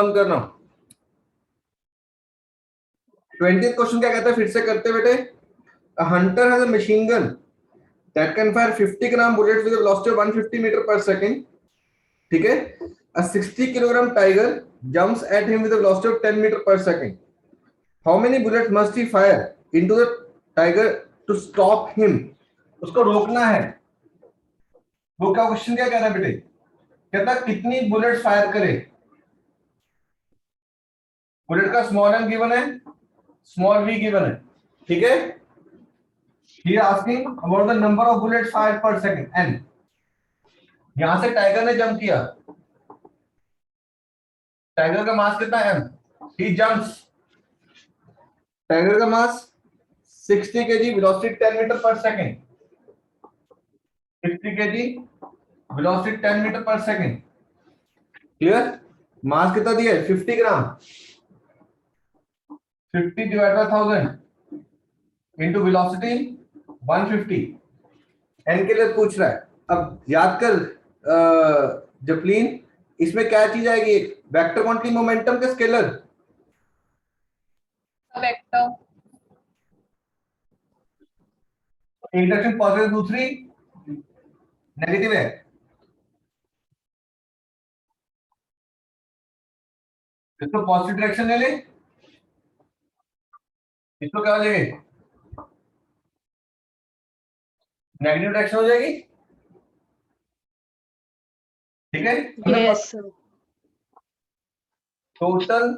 बंद करना। 20th question क्या कहता है, फिर से करते बेटे। A hunter has a machine gun that can fire 50 gram bullets with a velocity of 150 meter per second. ठीक है। A 60 kilogram tiger jumps at him with a velocity of 10 meter per second. How many bullets must he fire into the tiger to stop him? उसको रोकना है। वो क्या question क्या कह रहा है बेटे, कहता कितनी बुलेट फायर करे। बुलेट का स्मॉल एम गिवन है, स्मॉल वी गिवन है, ठीक है। He is asking about the number of bullets fired per second n. यहां से टाइगर ने जंप किया, टाइगर का मास कितना है m, he jumps, टाइगर का mass 60 kg, velocity 10 metre per second, 60 kg, velocity 10 metre per second, clear. Mass कितना दिया है 50 gram, 50 divide by 1000 into velocity 150, N के लिए पूछ रहा है। अब याद कर जपलीन, इसमें क्या चीज आएगी, वेक्टर क्वांटिटी मोमेंटम के स्केलर, वेक्टर। एक डायरेक्शन पॉजिटिव, दूसरी नेगेटिव है, इसको पॉजिटिव डायरेक्शन ले ले, इसको क्या हो जाएगी, नेगेटिव डायरेक्शन हो जाएगी, ठीक है। Yes sir. Total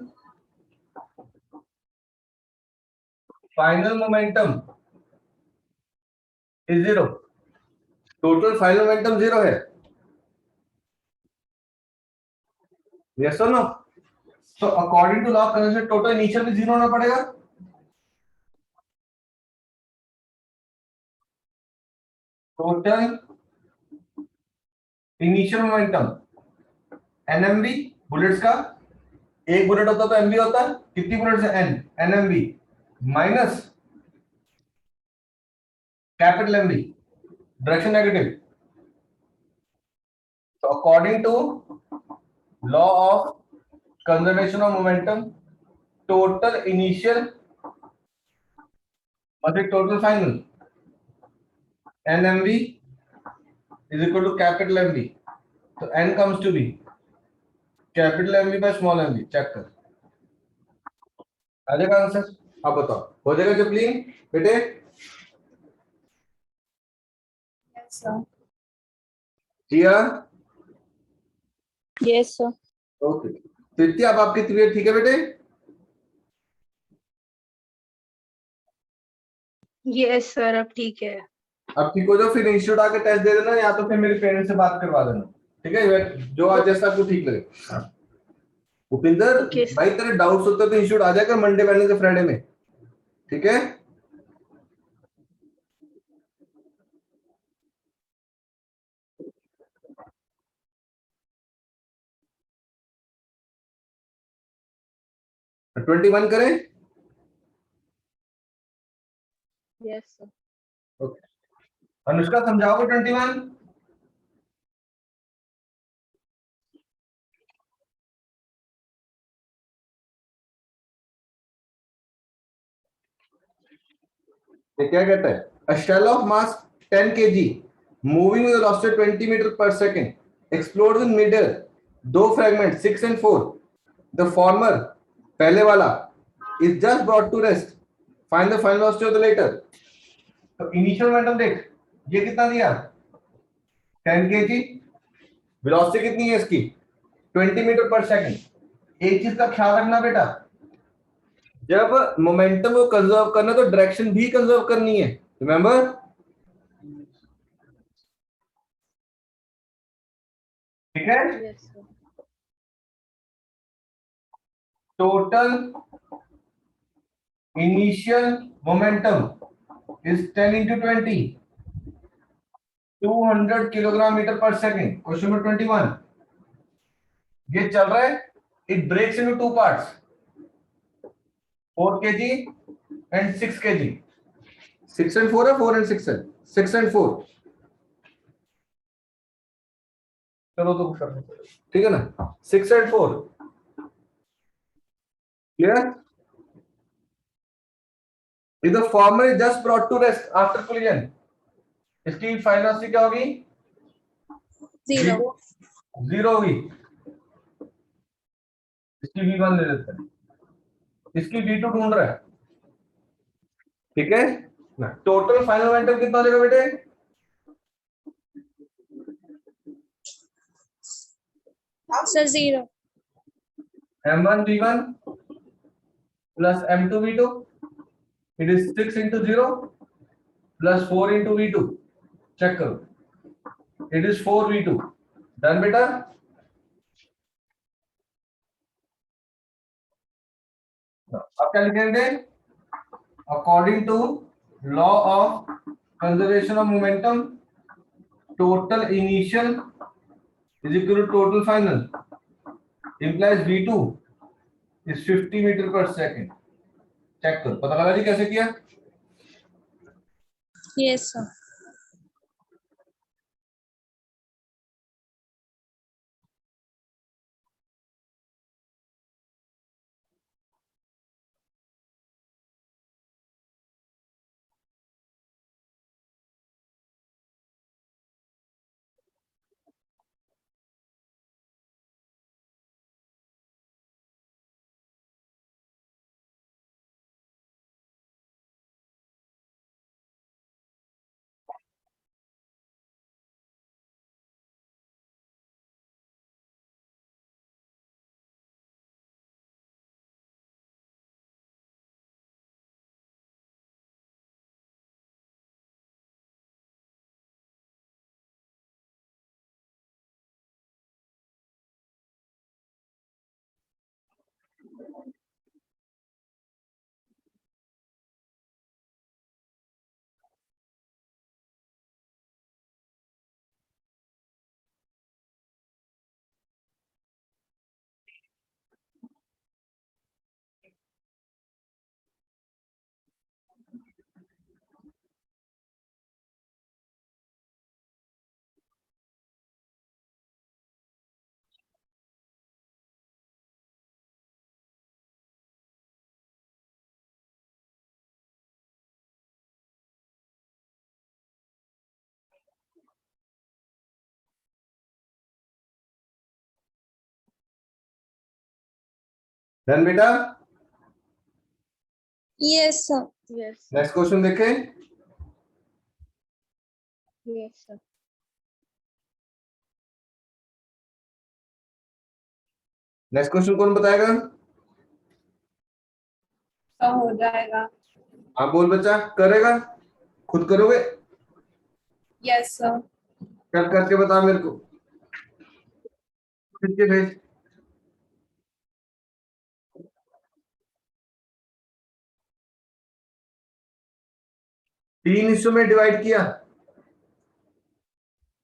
final momentum is 0, total final momentum 0 है, यस और no. So according to law of conservation total initial भी 0 होना पड़ेगा, total initial momentum NMV bullets का, एक बुलेट होता तो एमवी होता, कितनी बुलेट्स है N, NMV minus capital MV, direction negative. तो according to law of conservation of momentum total initial मतलब total final NMV is equal to capital MV, तो N comes to be capital MV by small MV. Check कर आ जाएगा answer. अब बताओ हो जाएगा जपलीन बेटे। Yes sir. Jiya yes sir. Okay, तृतीय अब आपकी तबीयत ठीक है बेटे? यस सर अब ठीक है। अब ठीक हो जाओ, फिर इंस्टीट्यूट आके टेस्ट दे देना, या तो फिर मेरे पेरेंट्स से बात करवा देना, ठीक है, जो आज जैसा आपको ठीक लगे। Upinder Okay, sir. भाई तेरे डाउट्स होते तो इंस्टीट्यूट आ जाएगा मंडे वेडनेसडे फ्राइडे में, ठीक है। तो 21 करें? Yes sir. ओके, अनुष्का समझाओगे 21? ये क्या कहता है, a shell of mass 10 kg moving with a velocity 20 meter per second explodes in midair, दो फ्रैगमेंट 6 and 4, the former पहले वाला is just brought to rest, find the final velocity of the later। तो initial momentum देख, ये कितना दिया 10 kg, velocity कितनी है इसकी 20 मीटर पर सेकंड। एक चीज का ख्याल रखना बेटा, जब मोमेंटम को कंजर्व करना तो डायरेक्शन भी कंजर्व करनी है, रिमेंबर। ठीक है, yes sir. Total initial momentum is 10 into 20, 200 kilogram metre per second. Question number 21 ये चल रहा है, it breaks into two parts, 4 kg and 6 kg, 6 and 4 है, 4 and 6 है, 6 and 4, चलो तो ठीक है ना, 6 and 4, clear? If the former is just brought to rest after collision, इसकी फाइनल वेलोसिटी क्या होगी? 0. जीरो होगी। इसकी v1 ले लेते हैं, इसकी v2 ढूंढ रहा है, ठीक है ना? टोटल फाइनल मोमेंटम कितना हो जाएगा बेटे? Sir, 0. m1 v1 plus m2 v2, it is 6 into 0 plus 4 into v2, check करो, it is 4 v2, डन बेटा? अब क्या लिखेंगे? According to law of conservation of momentum, total initial is equal to total final, implies v2 is 50 metre per second. Check करो, पता लगा जी कैसे किया? Yes, sir. डन बेटा? Yes, sir. Yes, sir. Next question देखें। Yes, sir. नेक्स्ट क्वेश्चन कौन बताएगा? तो हो जाएगा। आप बोल बच्चा, करेगा? खुद करोगे? Yes, sir. कर करके बता मेरे को, खींच के भेज। तीन हिस्सों में डिवाइड किया,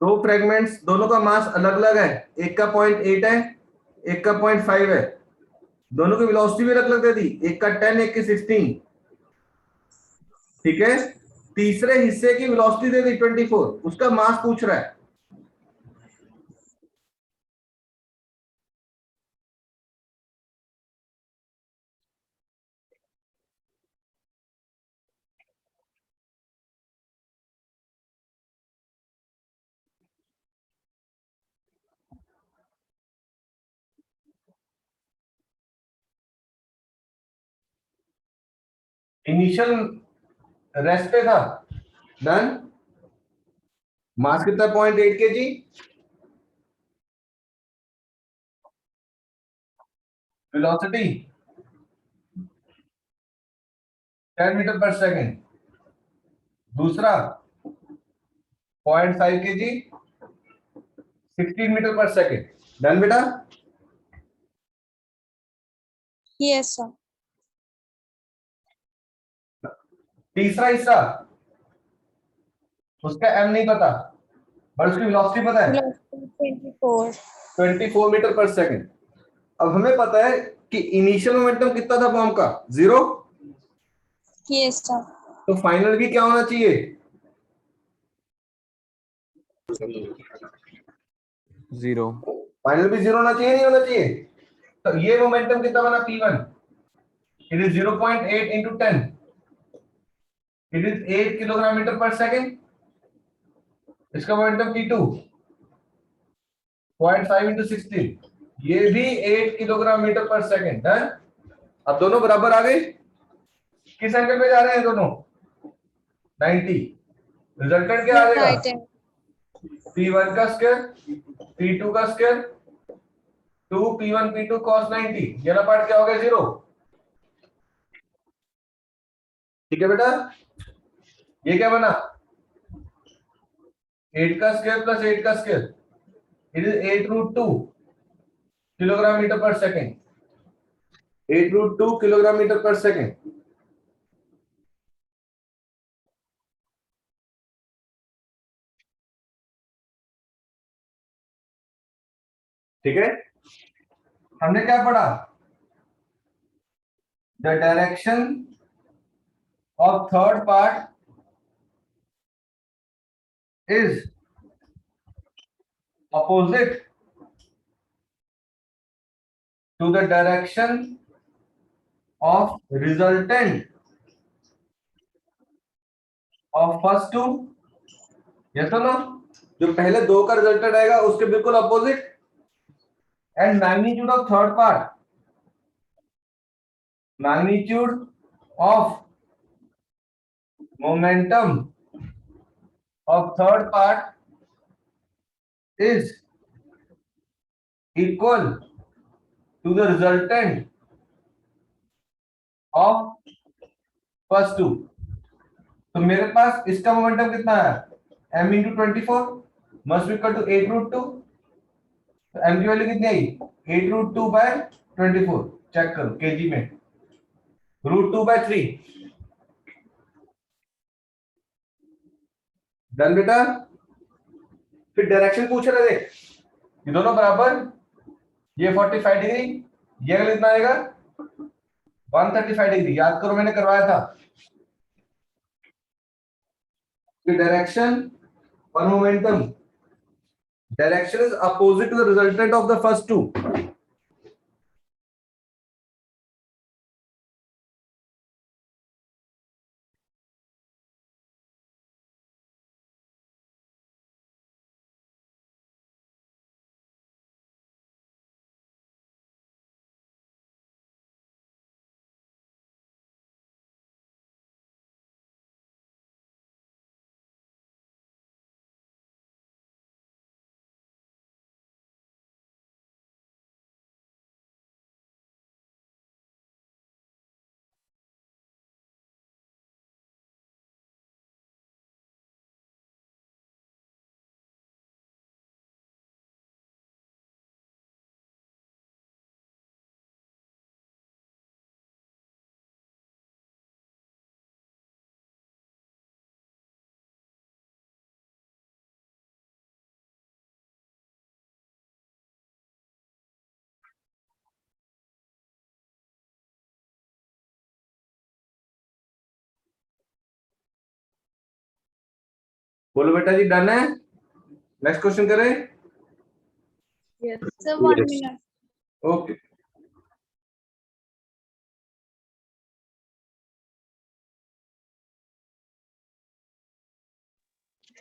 दो फ्रेगमेंट्स, दोनों का मास अलग अलग है, एक का 0.8 है, एक का 0.5 है, दोनों की वेलोसिटी भी अलग अलग दे दी, एक का 10 एक की 16, ठीक है? तीसरे हिस्से की वेलोसिटी दे दी 24, उसका मास पूछ रहा है। इनिशियल रेस्ट पे था, डन। मास कितना? 0.8 kg, velocity 10 metre per second, दूसरा 0.5 kg, 16 metre per second, done बेटा? Yes, sir. तीसरा हिस्सा, उसका एम नहीं पता, बट उसकी वेलोसिटी पता है, 24. 24 मीटर पर सेकेंड। अब हमें पता है कि इनिशियल मोमेंटम कितना था बॉम्ब का? 0। Yes, sir. तो फाइनल भी क्या होना चाहिए? 0। फाइनल भी 0 होना चाहिए, नहीं होना चाहिए? तो ये मोमेंटम कितना बना? P1। It is 0.8 into 10. It is 8 kilogram metre per second. इसका मोमेंटम P2 0.5 into 16. ये भी 8 किलोग्राम मीटर पर सेकेंड है. अब दोनों बराबर आ गए. किस एंगल में जा रहे हैं दोनों? 90. रिजल्टेंट क्या आ जाएगा? Right hand. P1 का स्क्वायर, P2 का स्क्वायर, 2 P1 P2 cos 90. ये ना पार्ट क्या हो गया? 0. ठीक है बेटा. ये क्या बना? 8 का स्क्वायर प्लस 8 का square. It is 8√2 kilogram metre per second. 8√2 kilogram metre per second. ठीक है. हमने क्या पढ़ा? The direction of third part is opposite to the direction of resultant of first two. yes or no? जो पहले दो का रिजल्टेंट आएगा उसके बिल्कुल opposite. And magnitude of third part, magnitude of momentum of third part is equal to the resultant of first two. तो मेरे पास इसका मोमेंटम कितना है? m into 24 must be equal to 8√2. तो m की वैल्यू कितनी आई? 8√2 by 24. चेक करो KG में. √2/3. डन बेटा. फिर डायरेक्शन पूछ रहे थे. ये दोनों बराबर. ये 45 डिग्री, ये कितना आएगा? 135 डिग्री. याद करो मैंने करवाया था. डायरेक्शन और momentum, direction is opposite to the resultant of the first two. बोलो बेटा जी. डन है. नेक्स्ट क्वेश्चन करें. Yes. Sir, 1 minute. Okay.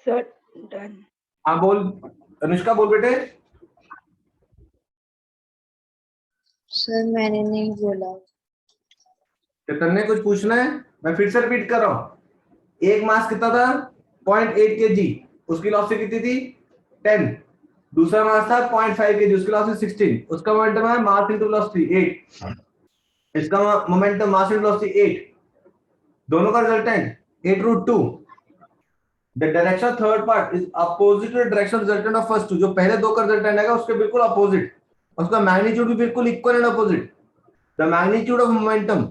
Sir, done. हाँ बोल. अनुष्का बोल बेटे. सर मैंने नहीं बोला. चेतन ने कुछ पूछना है? मैं फिर से रिपीट कर रहा हूँ. एक मास कितना था? 0.8 kg. उसकी वेलोसिटी कितनी थी? 10. दूसरा मास था 0.5 kg. उसकी वेलोसिटी 16. उसका मोमेंटम है मास इनटू वेलोसिटी 8. इसका मोमेंटम मास इनटू वेलोसिटी 8. दोनों का resultant 8√2. The direction third part is opposite to the direction resultant of first two. जो पहले दो का रिजल्टेंट आएगा उसके बिल्कुल अपोजिट. उसका मैग्नीट्यूड भी बिल्कुल equal and opposite. The magnitude of momentum,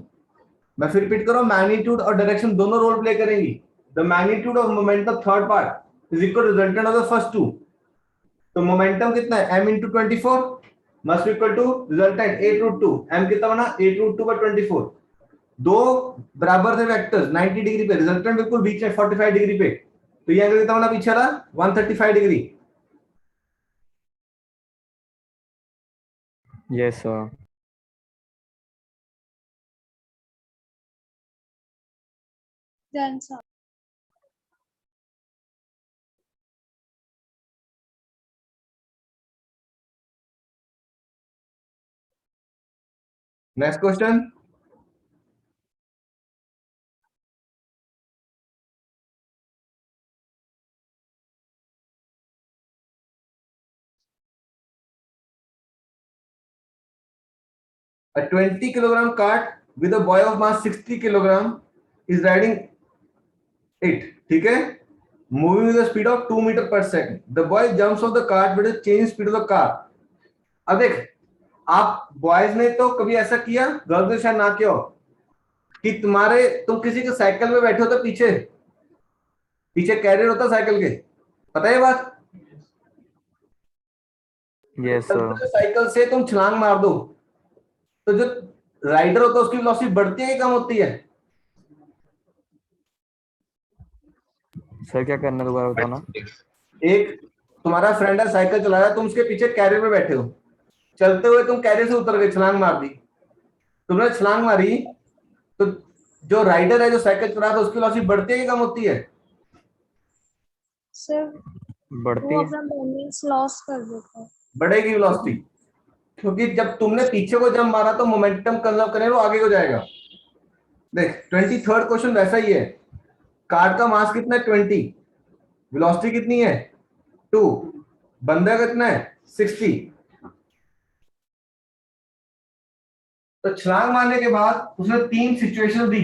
मैं फिर रिपीट कर रहा हूं, मैग्नीट्यूड और डायरेक्शन दोनों रोल प्ले करेंगी. The magnitude of momentum third part is equal to resultant of the first two. तो मोमेंटम कितना है? m into 24 must be equal to resultant 8√2. m कितना बना? 8√2/24. दो बराबर थे वेक्टर्स 90 डिग्री पे, रिजल्टेंट बिल्कुल बीच में 45 डिग्री पे. तो ये एंगल कितना बना पीछे वाला? 135 degree. Yes, sir. 10 sir. Next question. A 20 kilogram cart with a boy of mass 60 kilogram is riding it. ठीक है? Moving with a speed of 2 meter per second. The boy jumps off the cart with a change speed of the car. अब देख, आप boys ने तो कभी ऐसा किया, गर्ल्स ने शायद ना किया हो, कि तुम किसी के साइकिल में बैठे हो तो पीछे कैरियर होता साइकिल के, पता है बात? Yes sir. साइकिल से तुम छलांग मार दो तो जो राइडर होता है उसकी वेलोसिटी बढ़ती है कि कम होती है? सर क्या करना है दोबारा बताना। एक तुम्हारा फ्रेंड है, साइकिल चला रहा है, तुम उसके पीछे कैरियर में बैठे हो, चलते हुए तुम कैरियर से उतर गए, छलांग मार दी, तुमने छलांग मारी तो जो राइडर है जो साइकिल चला रहा था उसकी वेलोसिटी बढ़ती है कि कम होती है? सर बढ़ती वो है। अपना बैलेंस लॉस कर देता है। बढ़ेगी वेलोसिटी, क्योंकि जब तुमने पीछे को जंप मारा तो मोमेंटम कंजर्व करने वो आगे को जाएगा। देख 23rd क्वेश्चन वैसा ही है। कार्ड का मास कितना है? 20, वेलोसिटी कितनी है? 2, बंदा कितना है? 60। तो छलांग मारने के बाद उसने 3 सिचुएशन दी,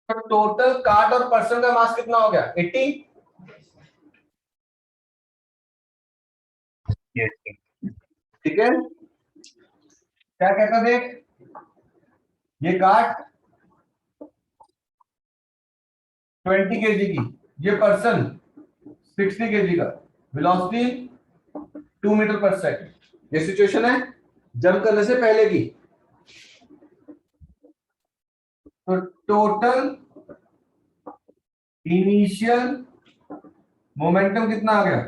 तो टोटल कार्ड और पर्सन का मास कितना हो गया? 80। ठीक है, क्या कहता देख, ये कार्ड 20 kg की, ये पर्सन 60 kg का, वेलोसिटी 2 मीटर पर सेकंड। ये सिचुएशन है जंप करने से पहले की। तो टोटल इनिशियल मोमेंटम कितना आ गया?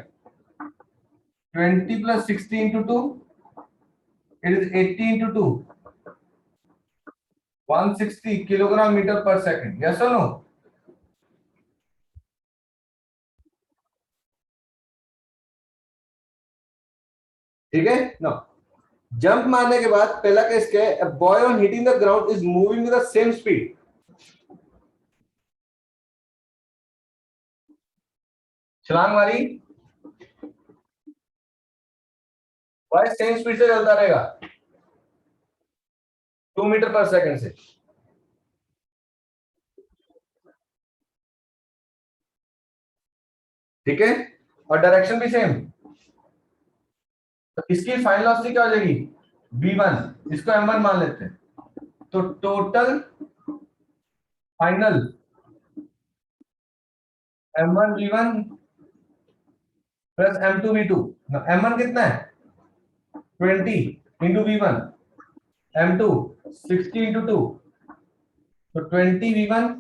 20 + 60 × 2, it is 80 × 2, 160 kilogram metre per second. Yes और नो? ठीक है ना। जंप मारने के बाद पहला केस क्या है? Boy on hitting the ground is moving with the same speed. छलांग मारी, बॉय सेम स्पीड से चलता रहेगा 2 मीटर पर सेकंड से। ठीक है, और डायरेक्शन भी सेम। तो इसकी फाइनल वेलोसिटी क्या हो जाएगी? v1, इसको m1 मान लेते हैं। तो total final m1 v1 plus m2 v2। m1 कितना है? 20 इंटू v1, m2 60 इंटू 2, तो 20 v1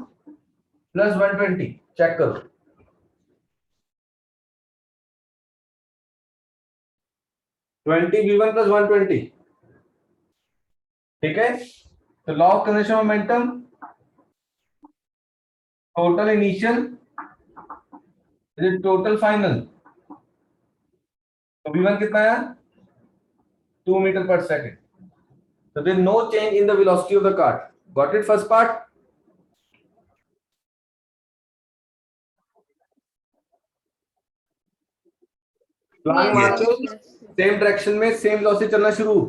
प्लस 120। चेक करो, 20 v1 प्लस 120। ठीक है, तो law of conservation of momentum, total initial total final. तो v1 कितना है? 2 metre per second. So there is no change in the velocity of the cart. Got it? First part. छलांग मार के सेम डायरेक्शन में सेम वेलोसिटी चलना शुरू।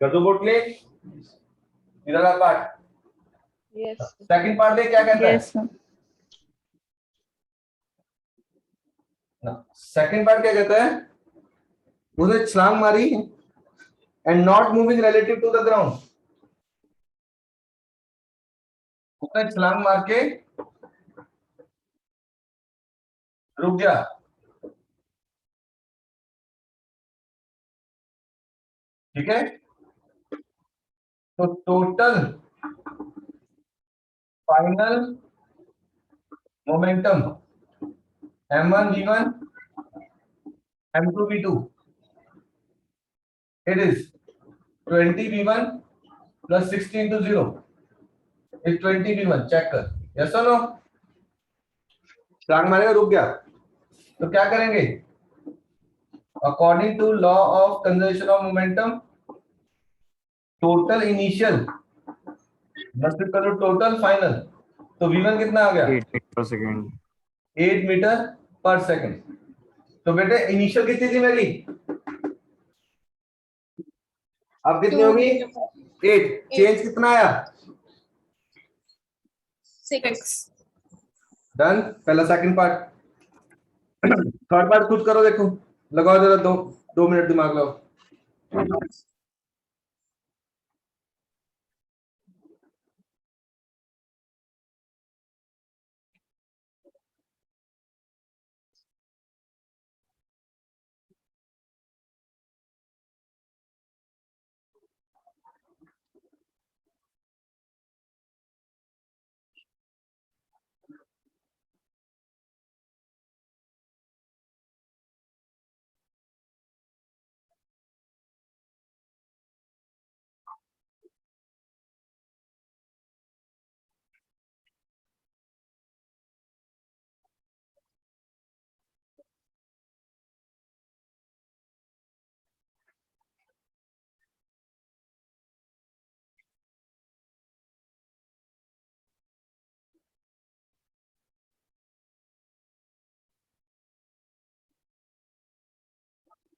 कर दो बोट ले इधर का पार्ट। Yes. सेकंड पार्ट दे, क्या कहता Yes, sir. है? सेकंड पार्ट क्या कहता है? उसने छलांग मारी and not moving relative to the ground. उसने छलांग मार के रुक गया, ठीक है। तो total final momentum m1 v1 m2 v2 it is 20 v1 plus 16 to 0 is 20 v1। Check कर, यस और नो। छलांग मारेगा, रुक गया, तो क्या करेंगे? According to law of conservation of momentum, total initial multiply करो टोटल फाइनल, तो v1 कितना आ गया? 8 metre per second. 8 metre per second. तो बेटे इनिशियल कितनी थी मेरी? अब कितनी होगी? 8। चेंज कितना आया? 6। डन। पहला सेकंड पार्ट। थर्ड पार्ट खुद करो, देखो, लगाओ जरा 2 मिनट दिमाग लगाओ।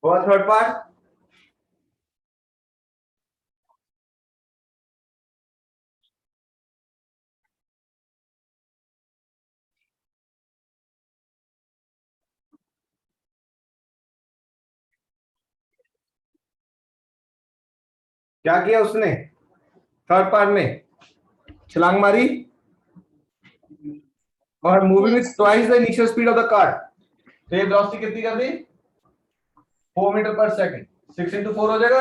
और थर्ड पार्ट क्या किया उसने? थर्ड पार्ट में छलांग मारी और moving with twice the initial speed of the car. तो ये वेलोसिटी कितनी कर दी? 4 मीटर पर सेकंड। 6 into 4 हो जाएगा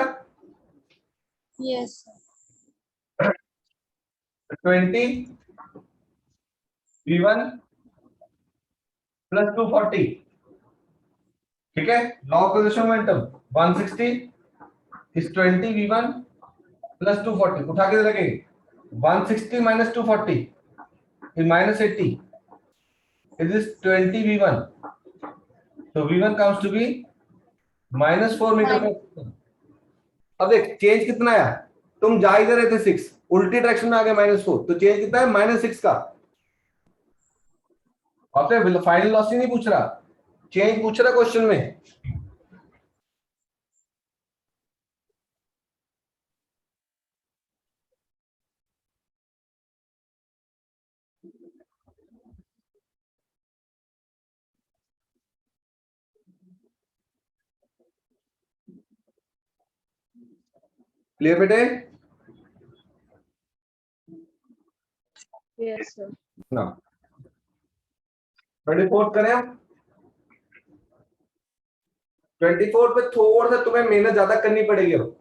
Yes. 20 v1 plus 240, ठीक है। Law of conservation momentum 160 is 20 v1 plus 240। उठा के रखेंगे 160 minus 240 is minus 80, it is 20 v1, so v1 comes to be minus 4 metre per second. अब देख चेंज कितना आया? तुम जा इधर रहे थे 6, उल्टी डायरेक्शन में आ गए -4, तो चेंज कितना है? -6 का। और फिर फाइनल वेलोसिटी नहीं पूछ रहा, चेंज पूछ रहा क्वेश्चन में। क्लियर बेटे? Yes, sir. ना 24 करें हम। 24 पे थोड़ा सा तुम्हें मेहनत ज्यादा करनी पड़ेगी अब।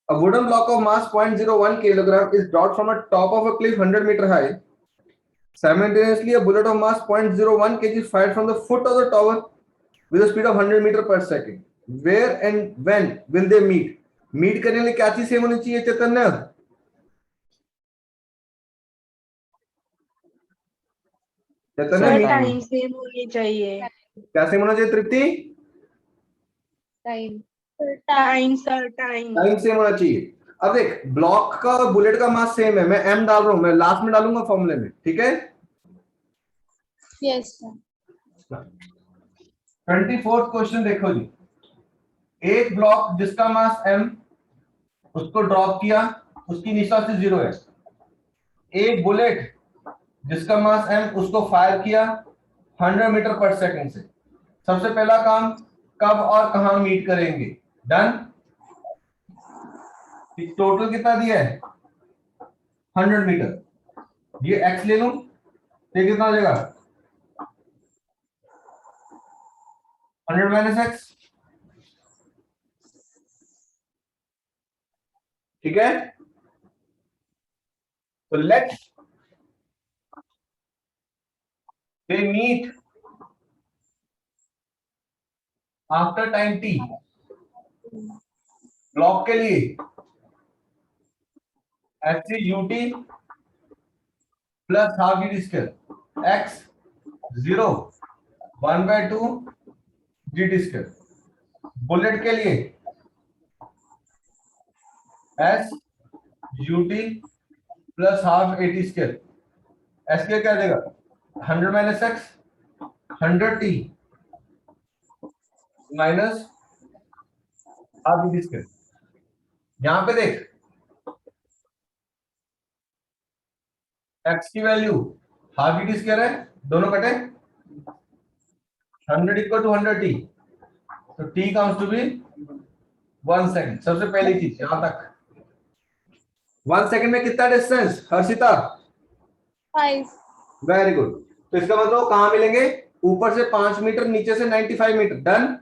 A wooden block of mass 0.01 kilogram is dropped from a top of a cliff 100 meter high. Simultaneously, a bullet of mass 0.01 kg is fired from the foot of the tower with a speed of 100 meter per second. Where and when will they meet? Meet करने के लिए क्या चीज same होनी चाहिए चैतन्य? चैतन्य sir meet time same होनी चाहिए। क्या सेम होना चाहिए तृप्ति? Time. Time sir time. Time same होना चाहिए। अब देख ब्लॉक का और बुलेट का मास सेम है, मैं m डाल रहा हूं, मैं लास्ट में डालूंगा फॉर्मूले में, ठीक है। Yes, sir. 24th क्वेश्चन देखो जी, एक ब्लॉक जिसका मास m उसको ड्रॉप किया, उसकी निशान से 0 है। एक बुलेट जिसका मास m उसको फायर किया 100 मीटर पर सेकंड से। सबसे पहला काम, कब और कहां मीट करेंगे? डन। टोटल कितना दिया है? 100 मीटर। ये x ले लूं तो कितना हो जाएगा? 100 माइनस x, ठीक है। तो let they meet after time t। Block के लिए h u t plus half d square, x 0 1/2 g t square. Bullet के लिए s u t plus half a t square. S के क्या देगा? 100 minus x 100 t minus half d square. यहां पे देख एक्स की वैल्यू हाफ डी स्क्वायर है, दोनों कटे 100 इक्वल टू 100 टी, तो t comes to be 1 second. सबसे पहली चीज यहां तक 1 सेकंड में कितना डिस्टेंस हर्षिता? 5. Very good. तो इसका मतलब कहां मिलेंगे? ऊपर से 5 मीटर, नीचे से 95 मीटर। डन।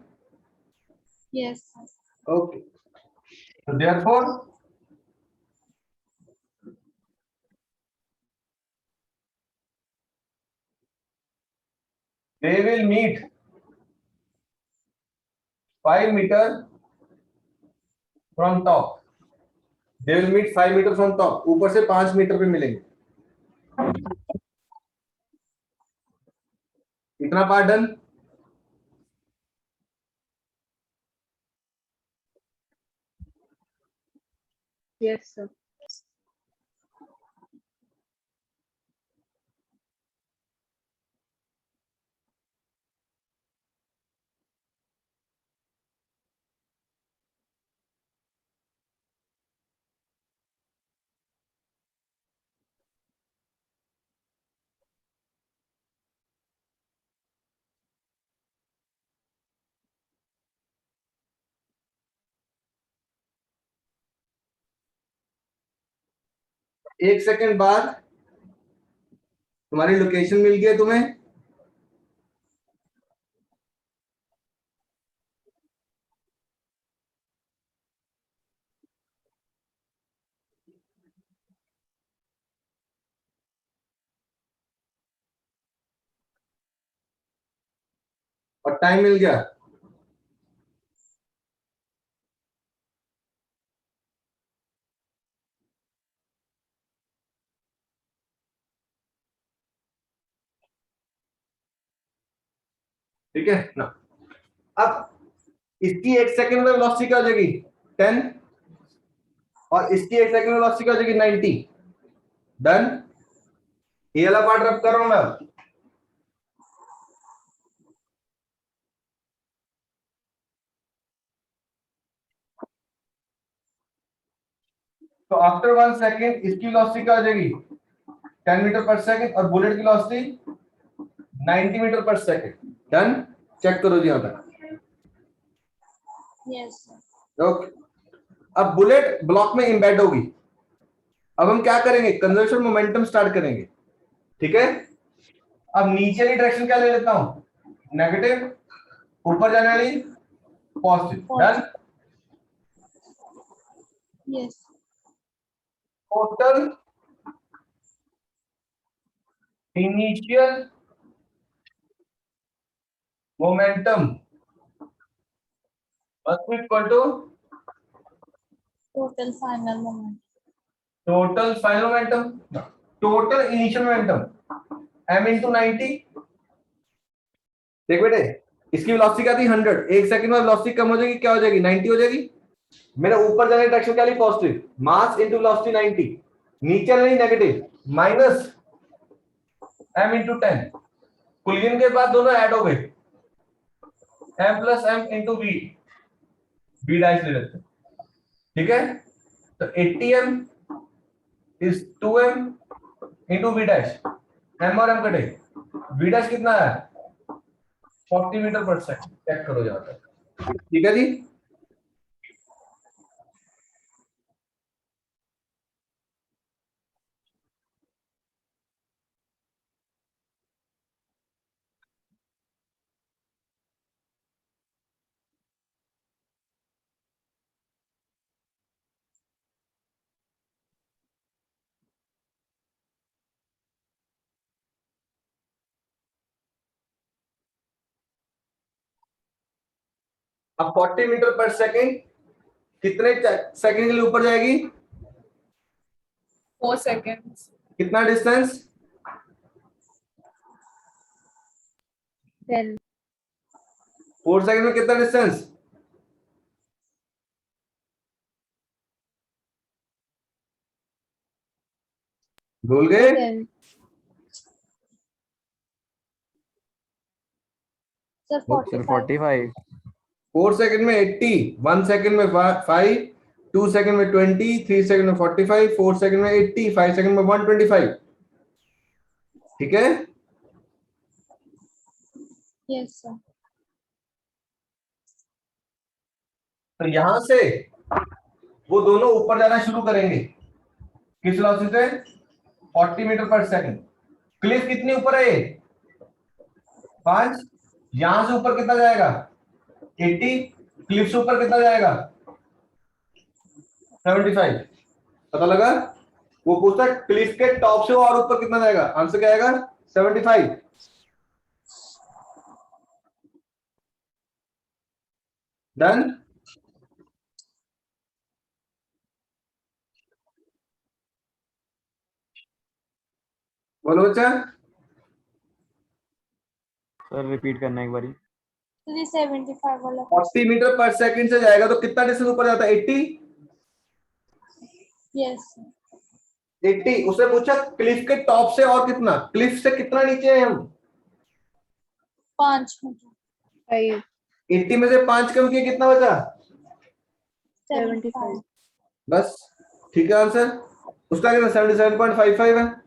Yes, sir. ओके, तो therefore they will meet 5 metre from top. they will meet 5 metre from top, ऊपर से 5 मीटर पे मिलेंगे। इतना पार्ट डन। Yes, sir. एक सेकंड बाद तुम्हारी लोकेशन मिल गई तुम्हें। और टाइम मिल गया। ठीक है ना। अब इसकी 1 सेकंड में वेलोसिटी क्या हो जाएगी? 10, और इसकी 1 सेकंड में वेलोसिटी क्या हो जाएगी? 90। डन। ये वाला पार्ट रब कर रहा हूं मैं। तो आफ्टर 1 सेकंड इसकी वेलोसिटी क्या हो जाएगी? 10 मीटर पर सेकंड, और बुलेट की velocity 90 metre per second. Done. Check करो जी यहां तक। Yes, sir. ओके, अब बुलेट ब्लॉक में एम्बेड होगी। अब हम क्या करेंगे? कंजर्वेशन मोमेंटम स्टार्ट करेंगे, ठीक है। अब नीचे की डायरेक्शन क्या ले लेता हूं? नेगेटिव, ऊपर जाने वाली positive. Done. Yes. Total initial momentum must be equal to Total final moment. total final momentum, total initial momentum m into 90। देख बेटे, इसकी वेलोसिटी क्या थी? 100। 1 सेकंड में वेलोसिटी कम हो जाएगी, क्या हो जाएगी? 90 हो जाएगी। मेरा ऊपर जाने डायरेक्शन क्या ली, पॉजिटिव, मास इनटू वेलोसिटी 90, नीचे नहीं नेगेटिव, माइनस m इंटू 10, कुलियन के बाद दोनों ऐड हो गए, m plus m into v, v dash ले लेते हैं, ठीक है। तो 80m is 2m into v dash, m और m कटे, v डैश कितना है 40 मीटर पर सेकंड, चेक करो यहाँ तक, ठीक है जी। अब 40 मीटर पर सेकंड कितने सेकंड के लिए ऊपर जाएगी, 4 seconds. कितना डिस्टेंस, 10. 4 सेकंड में कितना डिस्टेंस, भूल गए, 10. Sir, sir 45. 45। 4 सेकंड में 80, 1 सेकंड में 5, 2 सेकंड में 20, 3 सेकंड में 45, 4 सेकंड में 80, 5 सेकंड में 125, ठीक है। Yes, sir. तो यहां से वो दोनों ऊपर जाना शुरू करेंगे, किस वेलोसिटी से, 40 मीटर पर सेकंड। क्लिफ कितनी ऊपर है ये, 5, यहां से ऊपर कितना जाएगा 80, क्लिफ से ऊपर कितना जाएगा 75, पता लगा। वो पूछता है क्लिफ के टॉप से और ऊपर कितना जाएगा, आंसर क्या आएगा 75। डन, बोलो बच्चा, सर रिपीट करना एक बारी। 375 वाला. 40 मीटर पर सेकंड से जाएगा तो कितना डिस्टेंस ऊपर जाता है 80, Yes, sir. 80। उसने पूछा क्लिफ के टॉप से और कितना, क्लिफ से कितना नीचे है हम, 5 मीटर. 5. 80 में से 5 कम किया कितना बचा, 75. बस ठीक है आंसर। उसका कितना 77.55 है।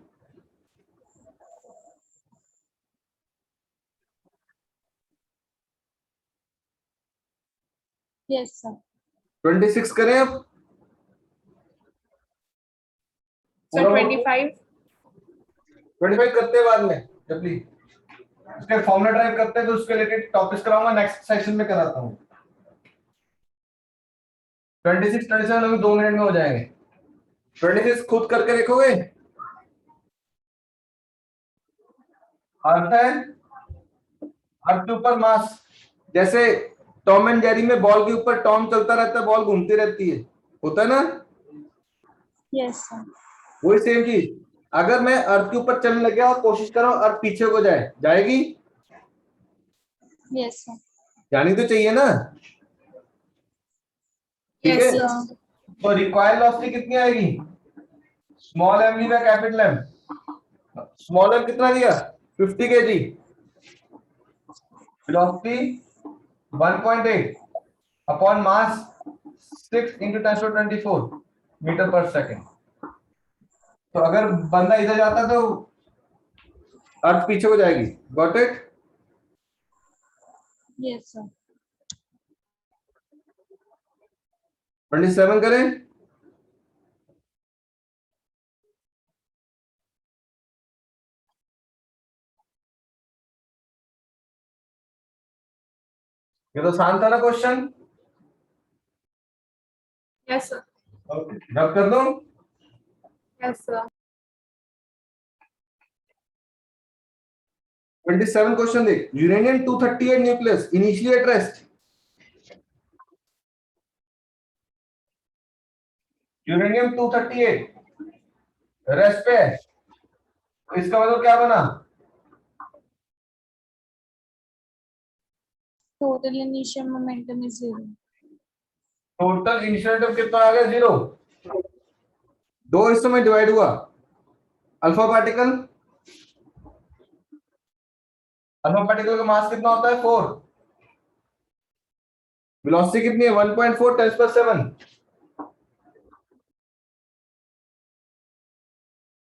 Yes, sir. 26 करें अब, So 25. 25 करते हैं बाद में, जब भी उसके फॉर्मूला ड्राइव करते हैं तो उसके रिलेटेड टॉपिक्स कराऊंगा, नेक्स्ट सेशन में कराता हूँ। 26 27 अभी 2 मिनट में हो जाएंगे। 26 खुद करके देखोगे, अर्थ है, अर्थ के ऊपर मास, जैसे टॉम एंड जेरी में बॉल के ऊपर टॉम चलता रहता है, बॉल घूमती रहती है, होता है ना, Yes, sir. वही सेम चीज। अगर मैं अर्थ के ऊपर चलने लग गया और कोशिश कर रहा हूं अर्थ पीछे को जाए, जाएगी, Yes, sir. जानी तो चाहिए ना, ठीक Yes, है। sir. तो रिक्वायर्ड वेलोसिटी कितनी आएगी, small m by capital m, small m कितना दिया 50 kg, velocity 1.8 upon mass 6 into 10⁻²4 metre per second. तो अगर बंदा इधर जाता तो अर्थ पीछे को जाएगी, गॉट इट। Yes, sir. 27 करें, ये तो आसान था ना क्वेश्चन, Yes, sir. रब कर दूं। Yes, sir. 27 क्वेश्चन देख, uranium 238 nucleus initially at rest, uranium 238 rest पे है, तो इसका मतलब क्या बना, Total initial momentum is 0. Total initial कितना आ गया 0, दो हिस्सों में डिवाइड हुआ। अल्फा पार्टिकल का मास कितना होता है 4, वेलोसिटी कितनी है 1.4 10⁻⁷।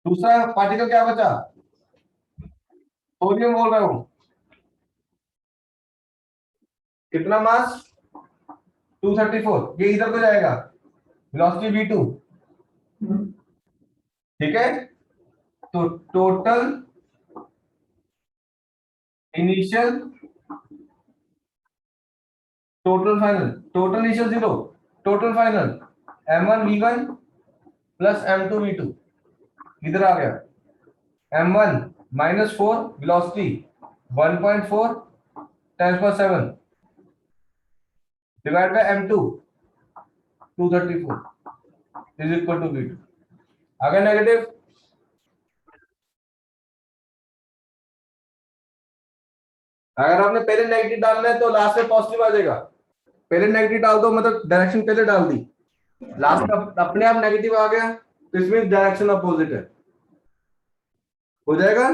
दूसरा पार्टिकल क्या बचा, सोडियम बोल रहा हूं, कितना मास 234, ये इधर को जाएगा, वेलोसिटी v2, ठीक है। तो total initial, total final, total initial 0, total final m1 v1 plus m2 v2, इधर आ गया m1 -4 velocity 1.4 10⁻⁷ divide by m2 234 is equal to v2। अगर नेगेटिव, अगर आपने पहले नेगेटिव डालना है तो लास्ट में पॉजिटिव आ जाएगा। पहले नेगेटिव डाल दो, मतलब डायरेक्शन पहले डाल दी, लास्ट में अपने आप नेगेटिव आ गया, तो इसमें डायरेक्शन अपोजिट है, हो जाएगा।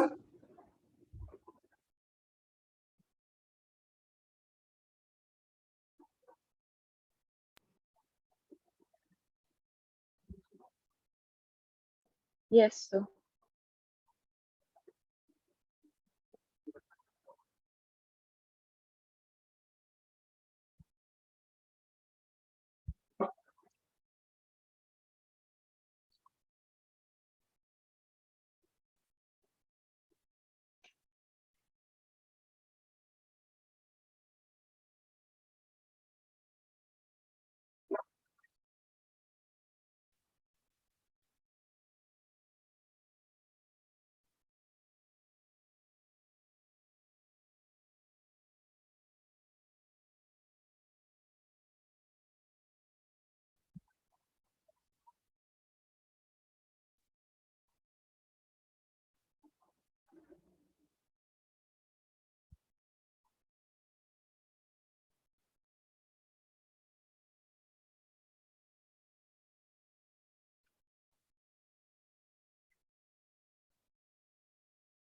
Yes, sir.